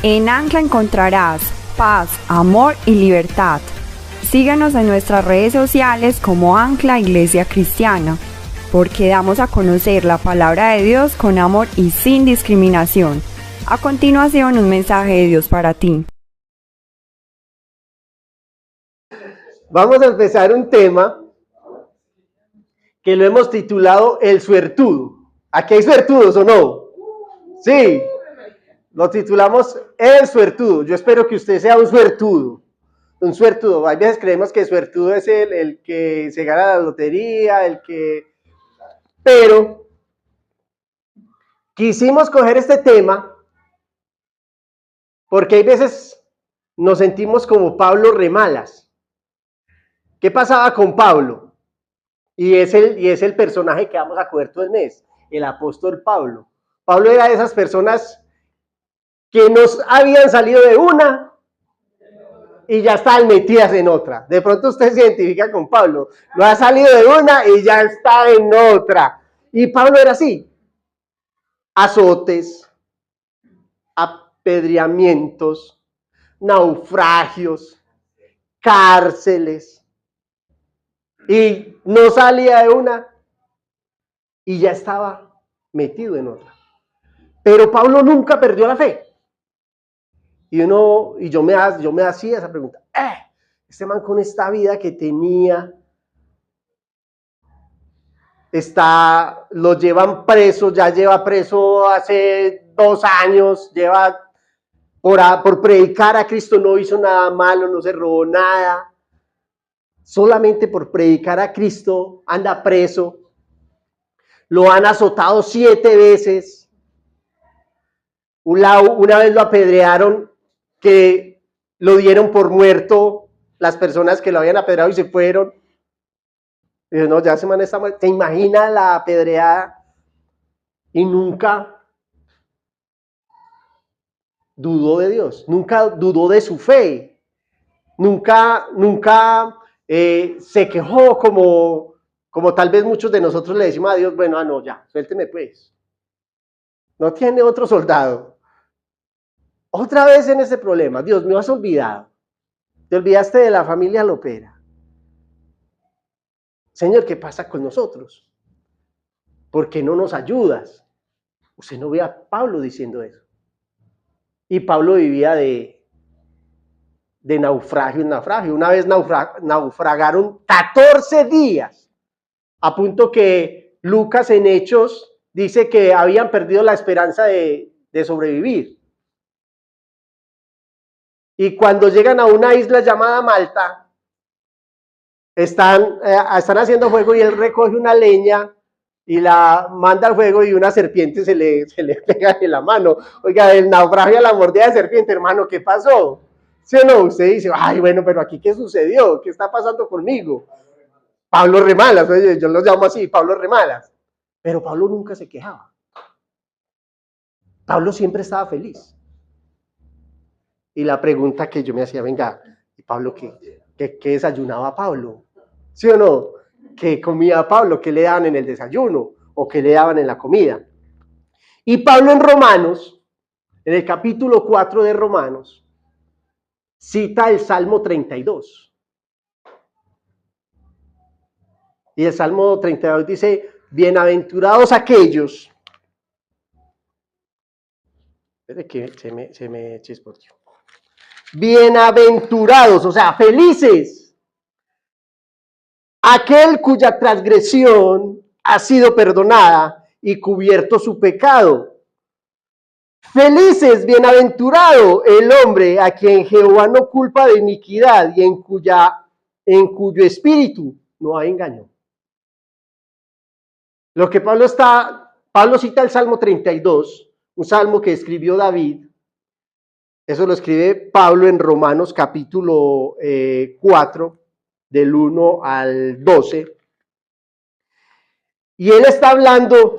En Ancla encontrarás paz, amor y libertad. Síguenos en nuestras redes sociales como Ancla Iglesia Cristiana, porque damos a conocer la palabra de Dios con amor y sin discriminación. A continuación, un mensaje de Dios para ti. Vamos a empezar un tema que lo hemos titulado El Suertudo. ¿Aquí hay suertudos o no? Sí, lo titulamos El Suertudo. Yo espero que usted sea un suertudo. Un suertudo. A veces creemos que suertudo es el que se gana la lotería, Pero quisimos coger este tema porque hay veces nos sentimos como Pablo remalas. ¿Qué pasaba con Pablo? Y es el personaje que vamos a coger todo el mes, el apóstol Pablo. Pablo era de esas personas que nos habían salido de una y ya estaban metidas en otra. De pronto usted se identifica con Pablo, no ha salido de una y ya está en otra. Y Pablo era así: azotes, apedreamientos, naufragios, cárceles. Y no salía de una y ya estaba metido en otra. Pero Pablo nunca perdió la fe. Y yo me hacía esa pregunta. Este man con esta vida que tenía, lo llevan preso, ya lleva preso hace 2 años, lleva por predicar a Cristo, no hizo nada malo, no se robó nada. Solamente por predicar a Cristo anda preso. Lo han azotado 7 veces. Una vez lo apedrearon, que lo dieron por muerto las personas que lo habían apedreado y se fueron. Y dijo, no, ya se man está muerto. ¿Te imaginas la apedreada? Y nunca dudó de Dios, nunca dudó de su fe, nunca se quejó como tal vez muchos de nosotros le decimos a Dios, bueno, no, ya, suélteme pues. No tiene otro soldado. Otra vez en ese problema, Dios, me has olvidado. Te olvidaste de la familia Lopera. Señor, ¿qué pasa con nosotros? ¿Por qué no nos ayudas? Usted no ve a Pablo diciendo eso. Y Pablo vivía de naufragio en naufragio. Una vez naufragaron 14 días, a punto que Lucas en Hechos dice que habían perdido la esperanza de sobrevivir. Y cuando llegan a una isla llamada Malta, están haciendo fuego y él recoge una leña y la manda al fuego y una serpiente se le pega en la mano. Oiga, el naufragio a la mordida de serpiente, hermano, ¿qué pasó? ¿Sí o no? Usted dice, ay, bueno, pero aquí ¿qué sucedió? ¿Qué está pasando conmigo? Pablo remalas, oye, yo lo llamo así, Pablo remalas. Pero Pablo nunca se quejaba. Pablo siempre estaba feliz. Y la pregunta que yo me hacía, venga, ¿y Pablo qué desayunaba Pablo? ¿Sí o no? ¿Qué comía Pablo? ¿Qué le daban en el desayuno? ¿O qué le daban en la comida? Y Pablo en Romanos, en el capítulo 4 de Romanos, cita el Salmo 32. Y el Salmo 32 dice, bienaventurados aquellos. Espere que se me chispoteó. Bienaventurados, o sea, felices, aquel cuya transgresión ha sido perdonada y cubierto su pecado. Felices, bienaventurado el hombre a quien Jehová no culpa de iniquidad y en cuyo espíritu no hay engaño. Lo que Pablo cita el Salmo 32, un salmo que escribió David. Eso lo escribe Pablo en Romanos capítulo 4, del 1 al 12. Y él está hablando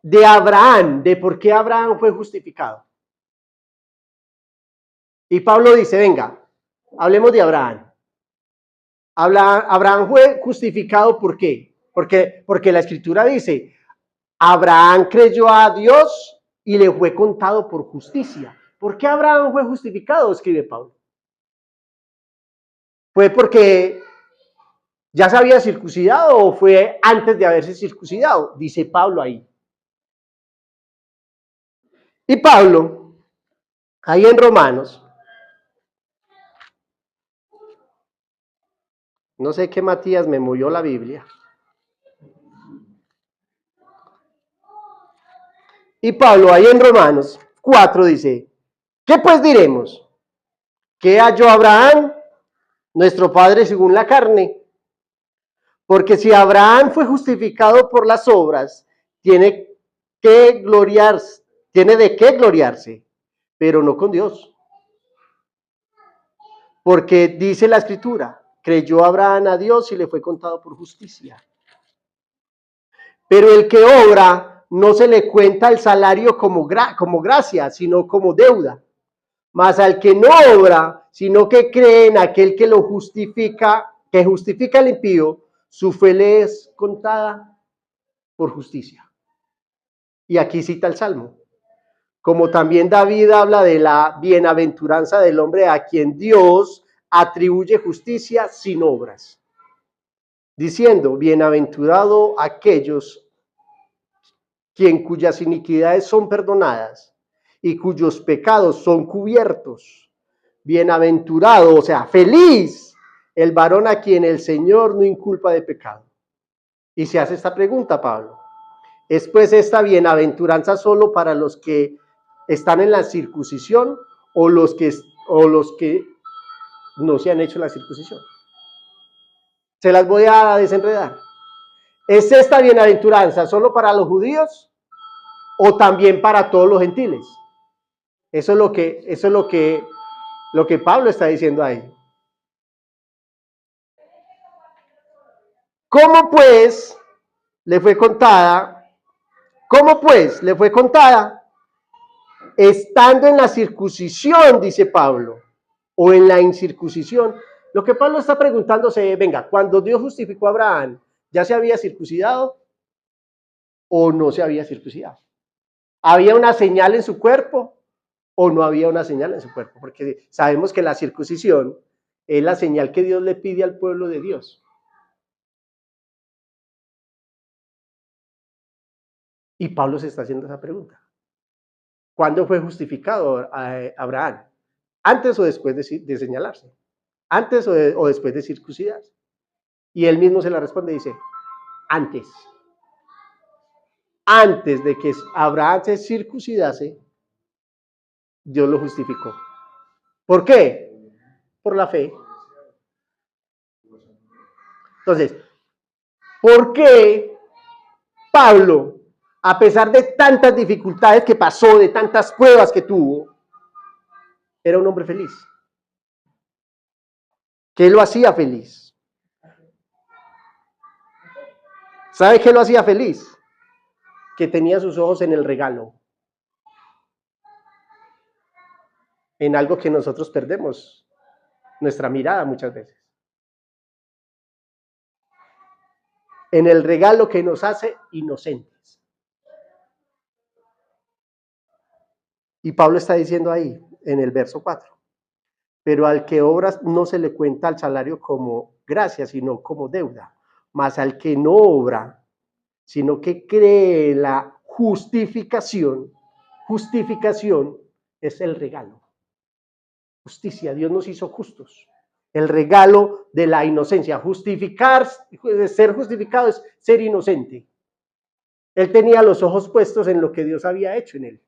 de Abraham, de por qué Abraham fue justificado. Y Pablo dice, venga, hablemos de Abraham. Abraham fue justificado, ¿por qué? Porque la Escritura dice, Abraham creyó a Dios y le fue contado por justicia. ¿Por qué Abraham fue justificado? Escribe Pablo. ¿Fue porque ya se había circuncidado o fue antes de haberse circuncidado? Dice Pablo ahí. Y Pablo, ahí en Romanos, no sé qué Matías me movió la Biblia. Y Pablo ahí en Romanos 4 dice, ¿qué pues diremos? ¿Qué halló Abraham, nuestro padre según la carne? Porque si Abraham fue justificado por las obras, tiene de qué gloriarse, pero no con Dios. Porque dice la Escritura, creyó Abraham a Dios y le fue contado por justicia. Pero el que obra no se le cuenta el salario como gracia, sino como deuda. Mas al que no obra, sino que cree en aquel que lo justifica, que justifica al impío, su fe le es contada por justicia. Y aquí cita el Salmo. Como también David habla de la bienaventuranza del hombre a quien Dios atribuye justicia sin obras, diciendo, bienaventurado aquellos cuyas iniquidades son perdonadas y cuyos pecados son cubiertos. Bienaventurado, o sea, feliz el varón a quien el Señor no inculpa de pecado. Y se hace esta pregunta, Pablo. ¿Es pues esta bienaventuranza solo para los que están en la circuncisión o los que no se han hecho la circuncisión? Se las voy a desenredar. ¿Es esta bienaventuranza solo para los judíos o también para todos los gentiles? Eso es lo que Pablo está diciendo ahí. ¿Cómo pues le fue contada? ¿Cómo pues le fue contada? Estando en la circuncisión, dice Pablo, o en la incircuncisión. Lo que Pablo está preguntándose es, venga, cuando Dios justificó a Abraham, ¿ya se había circuncidado o no se había circuncidado? ¿Había una señal en su cuerpo o no había una señal en su cuerpo? Porque sabemos que la circuncisión es la señal que Dios le pide al pueblo de Dios. Y Pablo se está haciendo esa pregunta. ¿Cuándo fue justificado Abraham? ¿Antes o después de señalarse? ¿Antes o después de circuncidarse? Y él mismo se la responde y dice, antes. Antes de que Abraham se circuncidase, Dios lo justificó. ¿Por qué? Por la fe. Entonces, ¿por qué Pablo, a pesar de tantas dificultades que pasó, de tantas pruebas que tuvo, era un hombre feliz? ¿Qué lo hacía feliz? ¿Sabe qué lo hacía feliz? Que tenía sus ojos en el regalo, en algo que nosotros perdemos nuestra mirada muchas veces, en el regalo que nos hace inocentes. Y Pablo está diciendo ahí, en el verso 4, pero al que obra no se le cuenta el salario como gracia, sino como deuda, mas al que no obra, sino que cree en la justificación es el regalo. Justicia, Dios nos hizo justos. El regalo de la inocencia. Ser justificado es ser inocente. Él tenía los ojos puestos en lo que Dios había hecho en él,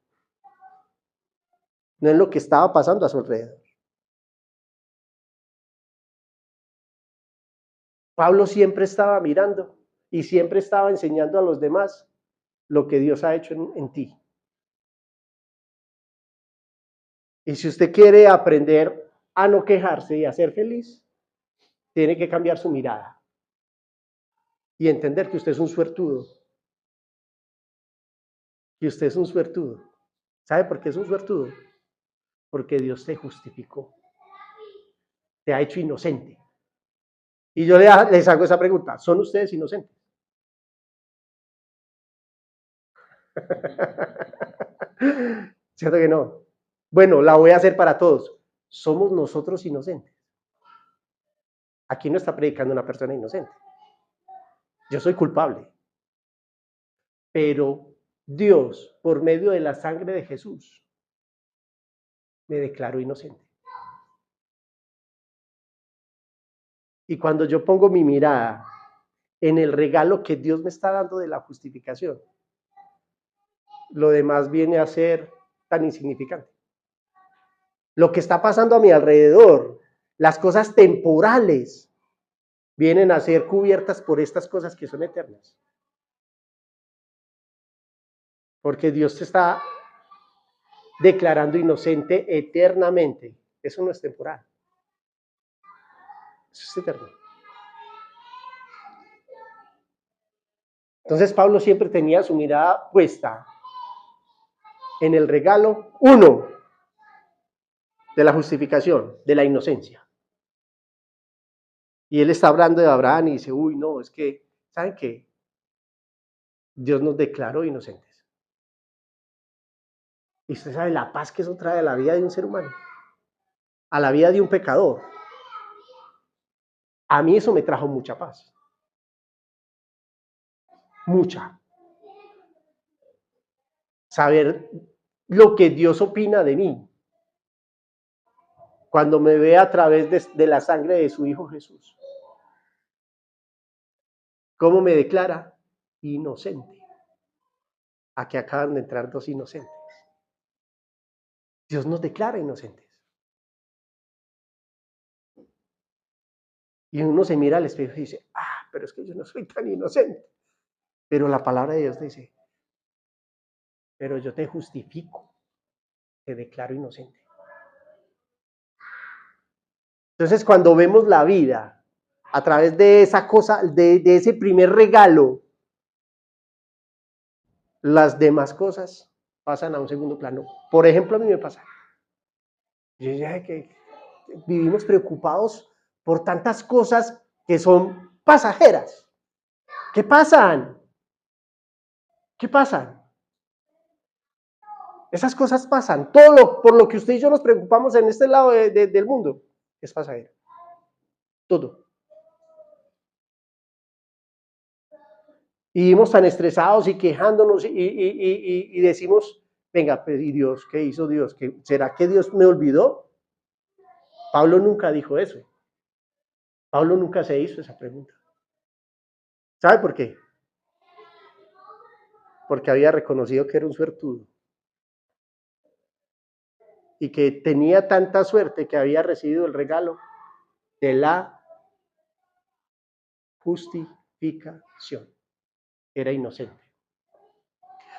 no en lo que estaba pasando a su alrededor. Pablo siempre estaba mirando y siempre estaba enseñando a los demás lo que Dios ha hecho en ti. Y si usted quiere aprender a no quejarse y a ser feliz, tiene que cambiar su mirada y entender que usted es un suertudo. Que usted es un suertudo. ¿Sabe por qué es un suertudo? Porque Dios te justificó. Te ha hecho inocente. Y yo les hago esa pregunta. ¿Son ustedes inocentes? ¿Cierto que no? Bueno, la voy a hacer para todos. Somos nosotros inocentes. Aquí no está predicando una persona inocente. Yo soy culpable. Pero Dios, por medio de la sangre de Jesús, me declaró inocente. Y cuando yo pongo mi mirada en el regalo que Dios me está dando de la justificación, lo demás viene a ser tan insignificante. Lo que está pasando a mi alrededor, las cosas temporales, vienen a ser cubiertas por estas cosas que son eternas. Porque Dios te está declarando inocente eternamente. Eso no es temporal. Eso es eterno. Entonces Pablo siempre tenía su mirada puesta en el regalo, uno, de la justificación, de la inocencia. Y él está hablando de Abraham y dice, uy, no, es que, ¿saben qué? Dios nos declaró inocentes. Y usted sabe la paz que eso trae a la vida de un ser humano, a la vida de un pecador. A mí eso me trajo mucha paz. Mucha. Saber lo que Dios opina de mí cuando me ve a través de la sangre de su Hijo Jesús. ¿Cómo me declara? Inocente. Aquí acaban de entrar dos inocentes. Dios nos declara inocentes. Y uno se mira al espejo y dice, pero es que yo no soy tan inocente. Pero la palabra de Dios dice, pero yo te justifico, te declaro inocente. Entonces, cuando vemos la vida a través de esa cosa, de ese primer regalo, las demás cosas pasan a un segundo plano. Por ejemplo, a mí me pasa. Yo ya que vivimos preocupados por tantas cosas que son pasajeras. ¿Qué pasan? ¿Qué pasan? Esas cosas pasan. Todo por lo que usted y yo nos preocupamos en este lado del mundo es pasajero. Todo. Y vivimos tan estresados y quejándonos y decimos, venga, pues, ¿y Dios? ¿Qué hizo Dios? ¿Será que Dios me olvidó? Pablo nunca dijo eso. Pablo nunca se hizo esa pregunta. ¿Sabe por qué? Porque había reconocido que era un suertudo. Y que tenía tanta suerte que había recibido el regalo de la justificación. Era inocente.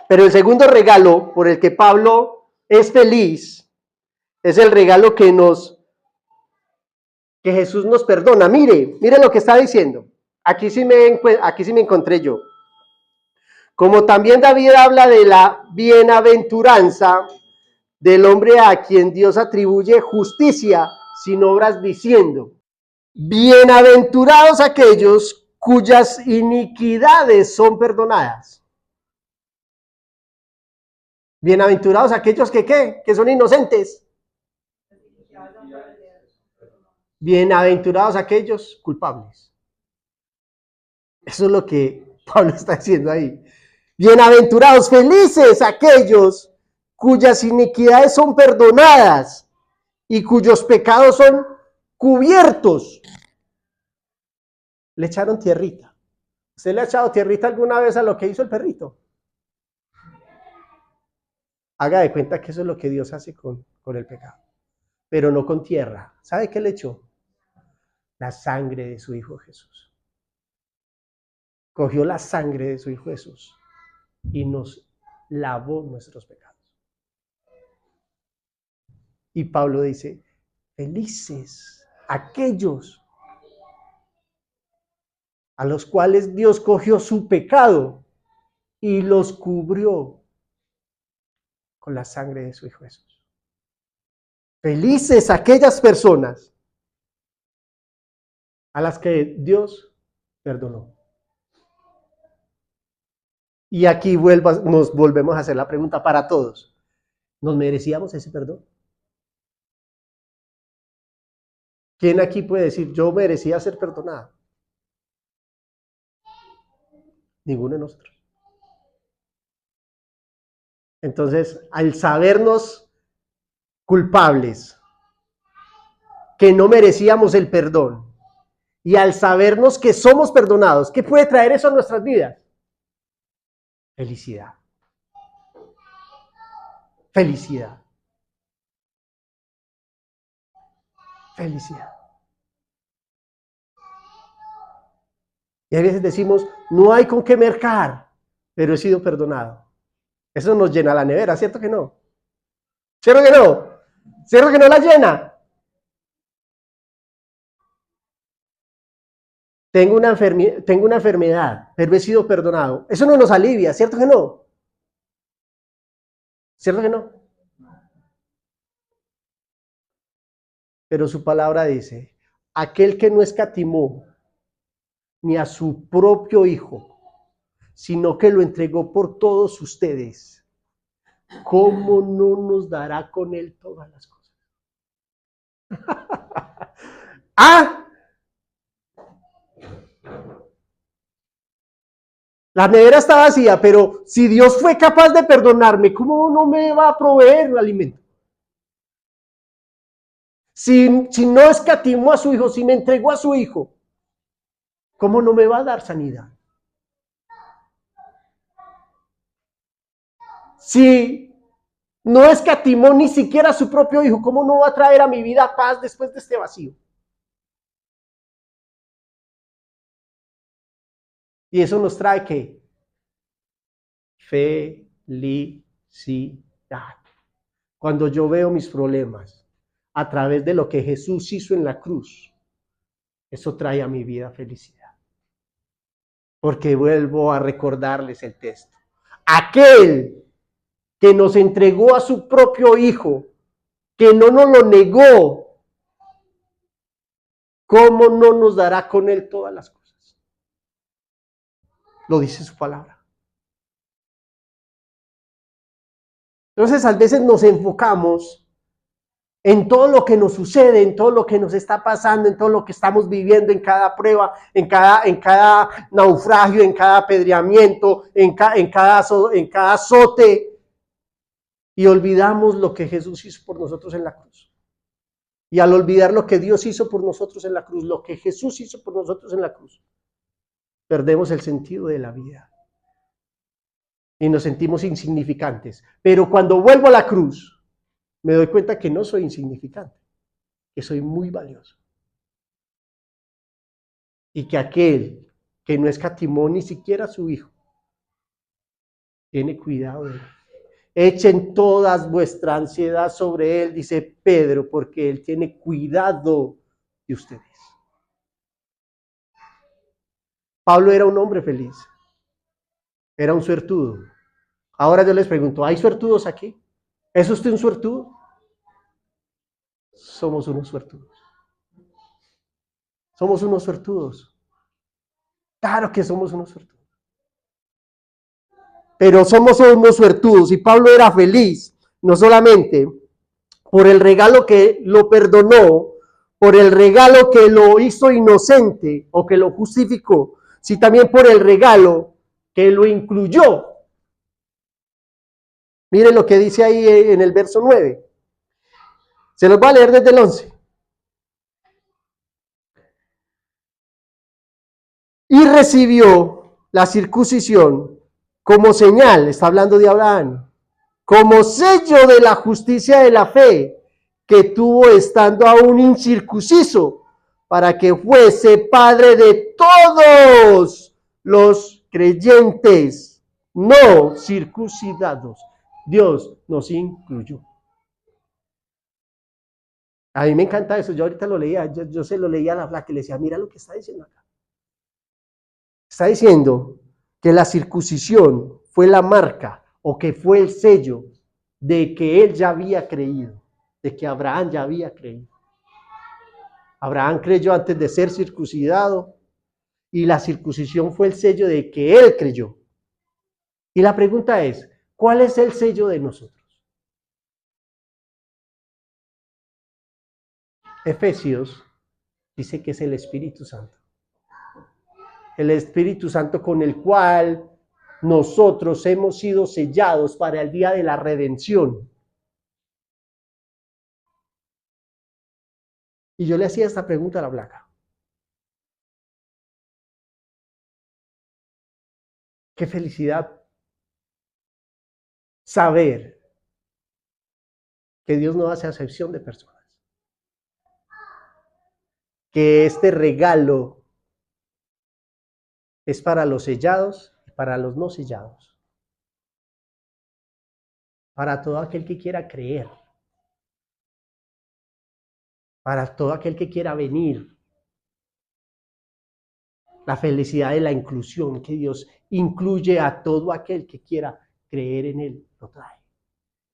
Pero el segundo regalo por el que Pablo es feliz es el regalo que Jesús nos perdona. Mire lo que está diciendo. Aquí sí me encontré yo. Como también David habla de la bienaventuranza del hombre a quien Dios atribuye justicia sin obras, diciendo, bienaventurados aquellos cuyas iniquidades son perdonadas. Bienaventurados aquellos que son inocentes. Bienaventurados aquellos culpables. Eso es lo que Pablo está diciendo ahí. Bienaventurados, felices aquellos cuyas iniquidades son perdonadas y cuyos pecados son cubiertos. Le echaron tierrita. ¿Usted le ha echado tierrita alguna vez a lo que hizo el perrito? Haga de cuenta que eso es lo que Dios hace con el pecado. Pero no con tierra. ¿Sabe qué le echó? La sangre de su Hijo Jesús. Cogió la sangre de su Hijo Jesús y nos lavó nuestros pecados. Y Pablo dice, felices aquellos a los cuales Dios cogió su pecado y los cubrió con la sangre de su Hijo Jesús. Felices aquellas personas a las que Dios perdonó. Y aquí nos volvemos a hacer la pregunta para todos. ¿Nos merecíamos ese perdón? ¿Quién aquí puede decir, yo merecía ser perdonado? Ninguno de nosotros. Entonces, al sabernos culpables, que no merecíamos el perdón, y al sabernos que somos perdonados, ¿qué puede traer eso a nuestras vidas? Felicidad. Felicidad. Felicidad. Y a veces decimos, no hay con qué mercar, pero he sido perdonado. Eso nos llena la nevera, ¿cierto que no? ¿Cierto que no? ¿Cierto que no la llena? Tengo una enfermedad, pero he sido perdonado. Eso no nos alivia, ¿cierto que no? ¿Cierto que no? Pero su palabra dice, aquel que no escatimó ni a su propio hijo, sino que lo entregó por todos ustedes, ¿cómo no nos dará con él todas las cosas? ¡Ah! La nevera está vacía, pero si Dios fue capaz de perdonarme, ¿cómo no me va a proveer el alimento? Si no escatimó a su hijo, si me entregó a su hijo, ¿cómo no me va a dar sanidad? Si no escatimó ni siquiera a su propio hijo, ¿cómo no va a traer a mi vida paz después de este vacío? Y eso nos trae ¿qué? Felicidad. Cuando yo veo mis problemas a través de lo que Jesús hizo en la cruz, eso trae a mi vida felicidad. Porque vuelvo a recordarles el texto. Aquel que nos entregó a su propio hijo, que no nos lo negó, ¿cómo no nos dará con él todas las cosas? Lo dice su palabra. Entonces, a veces nos enfocamos en todo lo que nos sucede, en todo lo que nos está pasando, en todo lo que estamos viviendo, en cada prueba, en cada naufragio, en cada apedreamiento, en cada azote, y olvidamos lo que Jesús hizo por nosotros en la cruz. Y al olvidar lo que Dios hizo por nosotros en la cruz, lo que Jesús hizo por nosotros en la cruz, perdemos el sentido de la vida. Y nos sentimos insignificantes. Pero cuando vuelvo a la cruz, me doy cuenta que no soy insignificante, que soy muy valioso. Y que aquel que no escatimó ni siquiera a su hijo, tiene cuidado de él. Echen toda vuestra ansiedad sobre él, dice Pedro, porque él tiene cuidado de ustedes. Pablo era un hombre feliz, era un suertudo. Ahora yo les pregunto, ¿hay suertudos aquí? ¿Es usted un suertudo? Somos unos suertudos. Somos unos suertudos. Claro que somos unos suertudos. Pero somos unos suertudos y Pablo era feliz, no solamente por el regalo que lo perdonó, por el regalo que lo hizo inocente o que lo justificó, sino también por el regalo que lo incluyó. Miren lo que dice ahí en el verso 9. Se los va a leer desde el 11. Y recibió la circuncisión como señal, está hablando de Abraham, como sello de la justicia de la fe que tuvo estando aún incircunciso, para que fuese padre de todos los creyentes no circuncidados. Dios nos incluyó. A mí me encanta eso, yo ahorita lo leía, yo se lo leía a la flaca y le decía, mira lo que está diciendo acá. Está diciendo que la circuncisión fue la marca o que fue el sello de que él ya había creído, de que Abraham ya había creído. Abraham creyó antes de ser circuncidado y la circuncisión fue el sello de que él creyó. Y la pregunta es, ¿cuál es el sello de nosotros? Efesios dice que es el Espíritu Santo. El Espíritu Santo con el cual nosotros hemos sido sellados para el día de la redención. Y yo le hacía esta pregunta a la Blanca. Qué felicidad saber que Dios no hace acepción de personas. Que este regalo es para los sellados y para los no sellados. Para todo aquel que quiera creer. Para todo aquel que quiera venir. La felicidad de la inclusión, que Dios incluye a todo aquel que quiera creer en Él, lo trae.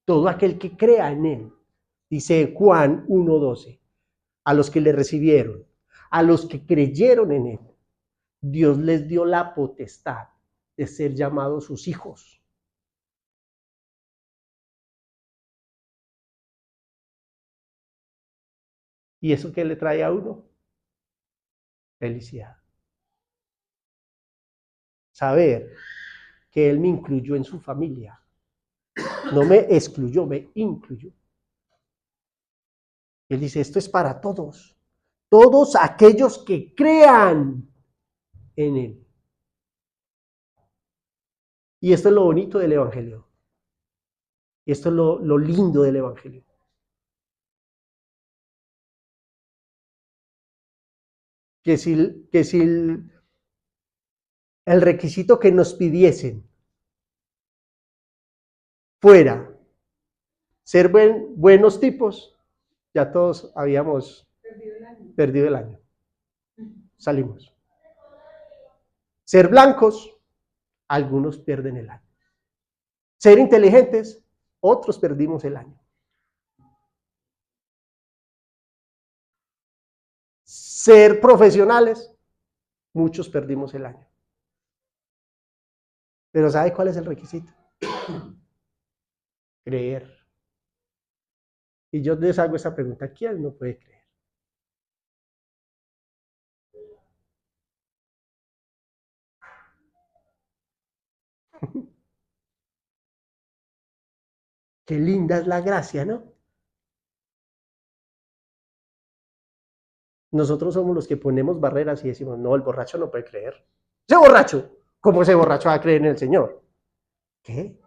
Todo aquel que crea en Él. Dice Juan 1:12, a los que le recibieron, a los que creyeron en Él, Dios les dio la potestad de ser llamados sus hijos. ¿Y eso qué le trae a uno? Felicidad. Saber que Él me incluyó en su familia. No me excluyó, me incluyó. Él dice, esto es para todos. Todos aquellos que crean en Él. Y esto es lo bonito del Evangelio. Y esto es lo lindo del Evangelio. Que si el requisito que nos pidiesen fuera ser buenos tipos, ya todos habíamos perdido el año. Salimos. Ser blancos, algunos pierden el año. Ser inteligentes, otros perdimos el año. Ser profesionales, muchos perdimos el año. Pero ¿sabe cuál es el requisito? Creer. Y yo les hago esa pregunta, ¿quién no puede creer? Qué linda es la gracia, ¿no? Nosotros somos los que ponemos barreras y decimos, no, el borracho no puede creer. ¡Ese borracho! ¿Cómo ese borracho va a creer en el Señor? ¿Qué?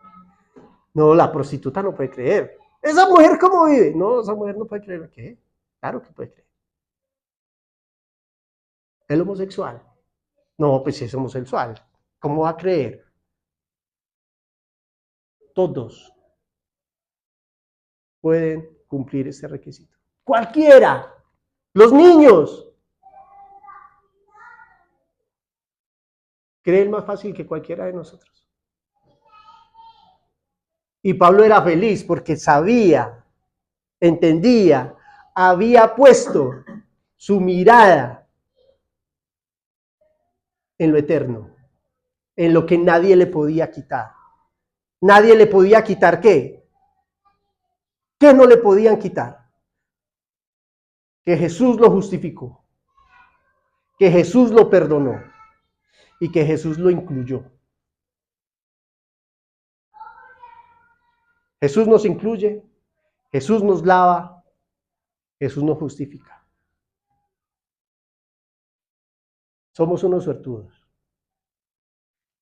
No, la prostituta no puede creer. ¿Esa mujer cómo vive? No, esa mujer no puede creer. ¿Qué? Claro que puede creer. ¿El homosexual? No, pues si es homosexual. ¿Cómo va a creer? Todos pueden cumplir este requisito. Cualquiera. Los niños. Creen más fácil que cualquiera de nosotros. Y Pablo era feliz porque sabía, entendía, había puesto su mirada en lo eterno, en lo que nadie le podía quitar. Nadie le podía quitar ¿qué? ¿Qué no le podían quitar? Que Jesús lo justificó, que Jesús lo perdonó y que Jesús lo incluyó. Jesús nos incluye, Jesús nos lava, Jesús nos justifica. Somos unos suertudos.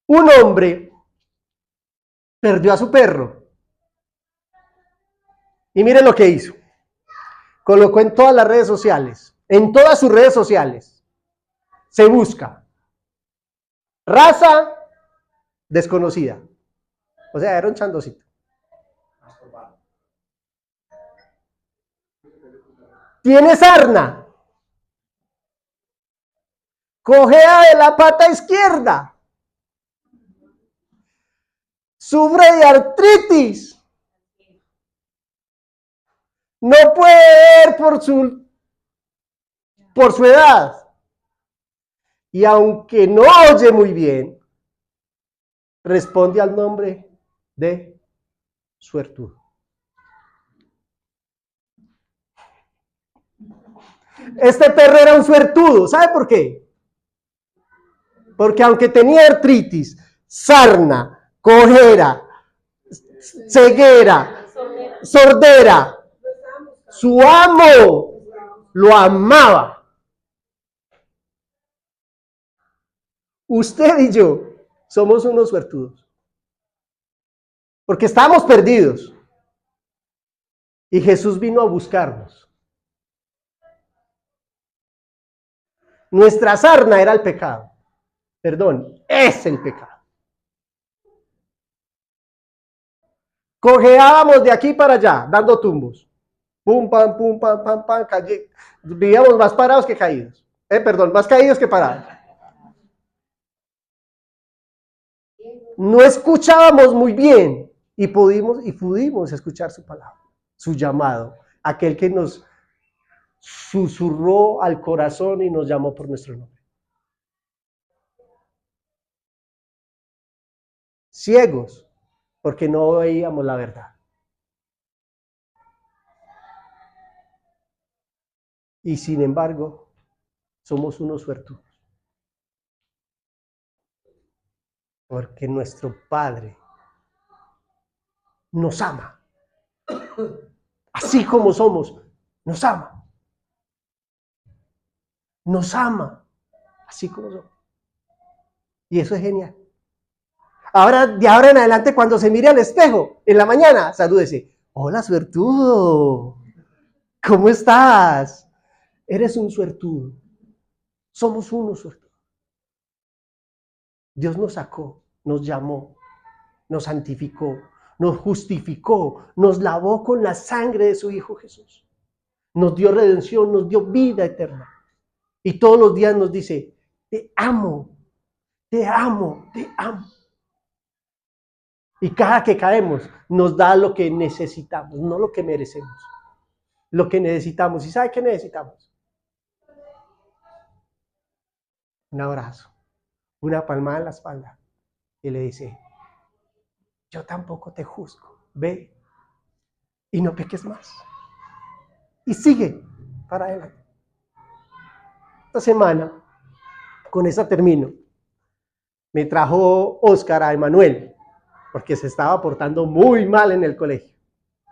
Un hombre perdió a su perro. Y miren lo que hizo. Colocó en todas las redes sociales, en todas sus redes sociales, se busca raza desconocida. O sea, era un chandocito. Tiene sarna. Cojea de la pata izquierda. Sufre de artritis. No puede ver por su edad. Y aunque no oye muy bien, responde al nombre de suertudo. Este perro era un suertudo. ¿Sabe por qué? Porque aunque tenía artritis, sarna, cojera, ceguera, sordera, su amo lo amaba. Usted y yo somos unos suertudos. Porque estábamos perdidos. Y Jesús vino a buscarnos. Nuestra sarna era el pecado. Perdón, es el pecado. Cojeábamos de aquí para allá, dando tumbos. Pum, pam, vivíamos más parados que caídos. Más caídos que parados. No escuchábamos muy bien y pudimos escuchar su palabra, su llamado, aquel que nos susurró al corazón y nos llamó por nuestro nombre. Ciegos, porque no veíamos la verdad. Y sin embargo, somos unos suertudos. Porque nuestro Padre nos ama. Así como somos, nos ama. Nos ama, así como somos. Y eso es genial. Ahora, de ahora en adelante, cuando se mire al espejo, en la mañana, salúdese. Hola, suertudo. ¿Cómo estás? Eres un suertudo. Somos unos suertudos. Dios nos sacó, nos llamó, nos santificó, nos justificó, nos lavó con la sangre de su Hijo Jesús. Nos dio redención, nos dio vida eterna. Y todos los días nos dice, te amo, te amo, te amo. Y cada que caemos nos da lo que necesitamos, no lo que merecemos. Lo que necesitamos. ¿Y sabe qué necesitamos? Un abrazo, una palmada en la espalda. Y le dice, yo tampoco te juzgo. Ve y no peques más. Y sigue para adelante. Esta semana, con esa termino, me trajo Oscar a Emanuel, porque se estaba portando muy mal en el colegio.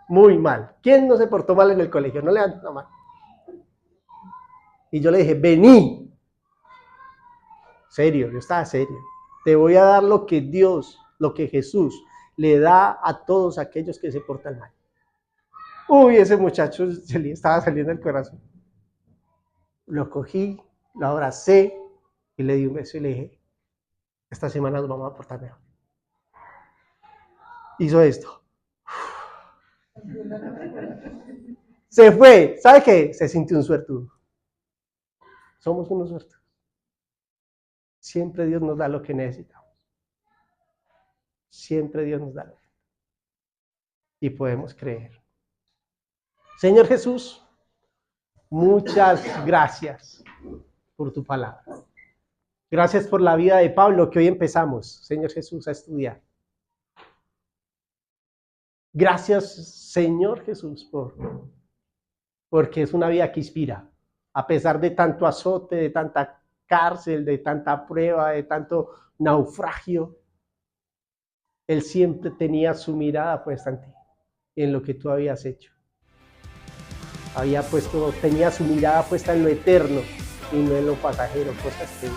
Muy mal. ¿Quién no se portó mal en el colegio? No levanten la mano. Y yo le dije, vení. Serio, yo estaba serio. Te voy a dar lo que Dios, lo que Jesús le da a todos aquellos que se portan mal. Uy, ese muchacho se le estaba saliendo el corazón. Lo cogí, lo abracé y le di un beso y le dije, esta semana nos vamos a portar mejor. Hizo esto. Se fue. ¿Sabe qué? Se sintió un suertudo. Somos unos suertudos. Siempre Dios nos da lo que necesitamos. Siempre Dios nos da lo que necesitamos. Y podemos creer. Señor Jesús, muchas gracias por tu palabra. Gracias por la vida de Pablo que hoy empezamos, Señor Jesús, a estudiar. Gracias, Señor Jesús, porque es una vida que inspira. A pesar de tanto azote, de tanta cárcel, de tanta prueba, de tanto naufragio, él siempre tenía su mirada puesta en ti, en lo que tú habías hecho. Tenía su mirada puesta en lo eterno y no en lo pasajero, cosas que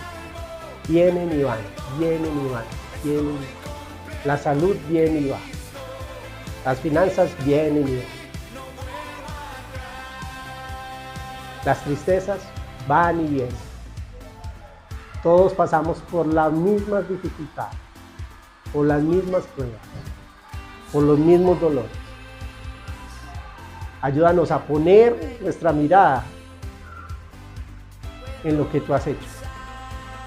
vienen y van, vienen y van, vienen y van. La salud viene y va. Las finanzas vienen y van. Las tristezas van y vienen. Todos pasamos por las mismas dificultades, por las mismas pruebas, por los mismos dolores. Ayúdanos a poner nuestra mirada en lo que tú has hecho.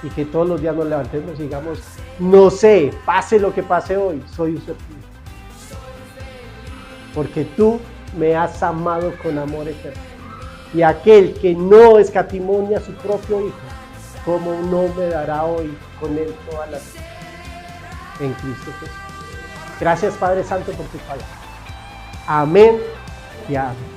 Y que todos los días nos levantemos y digamos, no sé, pase lo que pase hoy, soy un ser tuyo. Porque tú me has amado con amor eterno. Y aquel que no escatimó ni a su propio Hijo, ¿cómo no me dará hoy con él todas las cosas? En Cristo Jesús. Gracias, Padre Santo, por tu palabra. Amén y amén.